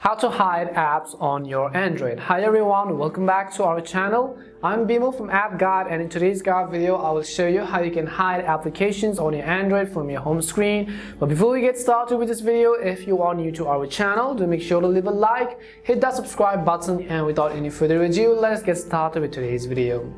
How to hide apps on your Android. Hi everyone, welcome back to our channel. I'm Bimo from App Guide, and in today's guide video I will show you how you can hide applications on your Android from your home screen. But before we get started with this video, if you are new to our channel, do make sure to leave a like, hit that subscribe button, and without any further ado, let's get started with today's video.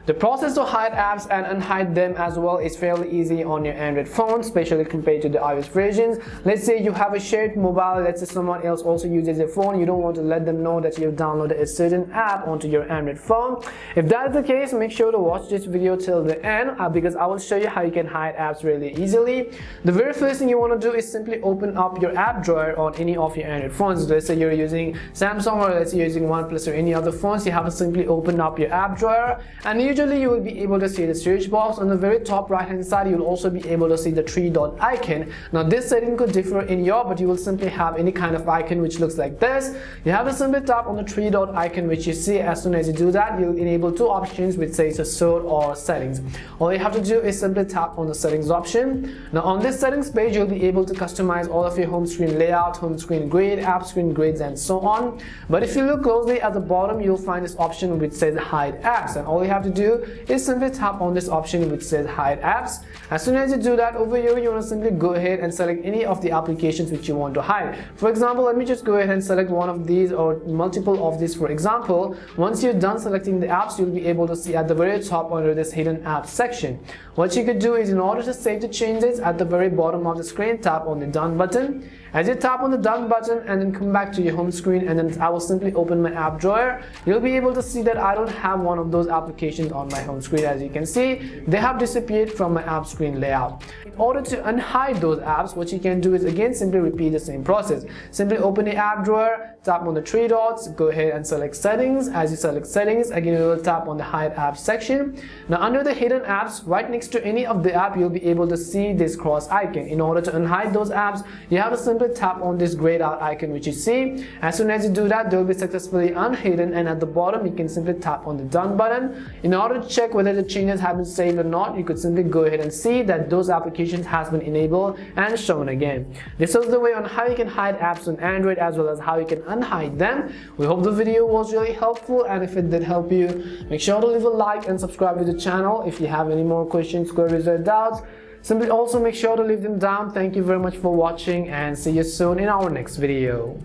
The process to hide apps and unhide them as well is fairly easy on your Android phone, especially compared to the iOS versions. Let's say you have a shared mobile, let's say someone else also uses your phone, you don't want to let them know that you've downloaded a certain app onto your Android phone. If that is the case, make sure to watch this video till the end because I will show you how you can hide apps really easily. The very first thing you want to do is simply open up your app drawer on any of your Android phones. Let's say you're using Samsung, or let's say you're using OnePlus or any other phones. You have to simply open up your app drawer, and usually you will be able to see the search box. On the very top right hand side, you'll also be able to see the three dot icon. Now this setting could differ in your, but you will simply have any kind of icon which looks like this. You have to simply tap on the three dot icon which you see. As soon as you do that, you'll enable two options which says sort or settings. All you have to do is simply tap on the settings option. Now on this settings page, you'll be able to customize all of your home screen layout, home screen grid, app screen grids, and so on. But if you look closely at the bottom, you'll find this option which says hide apps, and all you have to do is simply tap on this option which says hide apps. As soon as you do that, over here you want to simply go ahead and select any of the applications which you want to hide. For example, let me just go ahead and select one of these or multiple of these. For example, once you're done selecting the apps, you'll be able to see at the very top under this hidden apps section. What you could do is, in order to save the changes, at the very bottom of the screen, tap on the done button. As you tap on the done button and then come back to your home screen, and then I will simply open my app drawer, you'll be able to see that I don't have one of those applications on my home screen. As you can see, they have disappeared from my app screen layout. In order to unhide those apps, what you can do is again simply repeat the same process. Simply open the app drawer, tap on the three dots, go ahead and select settings. As you select settings, again you will tap on the hide apps section. Now under the hidden apps, right next to any of the app, you'll be able to see this cross icon. In order to unhide those apps, you have to simply tap on this grayed out icon which you see. As soon as you do that, they'll be successfully unhidden, and at the bottom you can simply tap on the done button. In order to check whether the changes have been saved or not, you could simply go ahead and see that those applications has been enabled and shown again. This is the way on how you can hide apps on Android as well as how you can unhide them. We hope the video was really helpful, and if it did help you, make sure to leave a like and subscribe to the channel. If you have any more questions, queries, or doubts, simply also make sure to leave them down. Thank you very much for watching, and see you soon in our next video.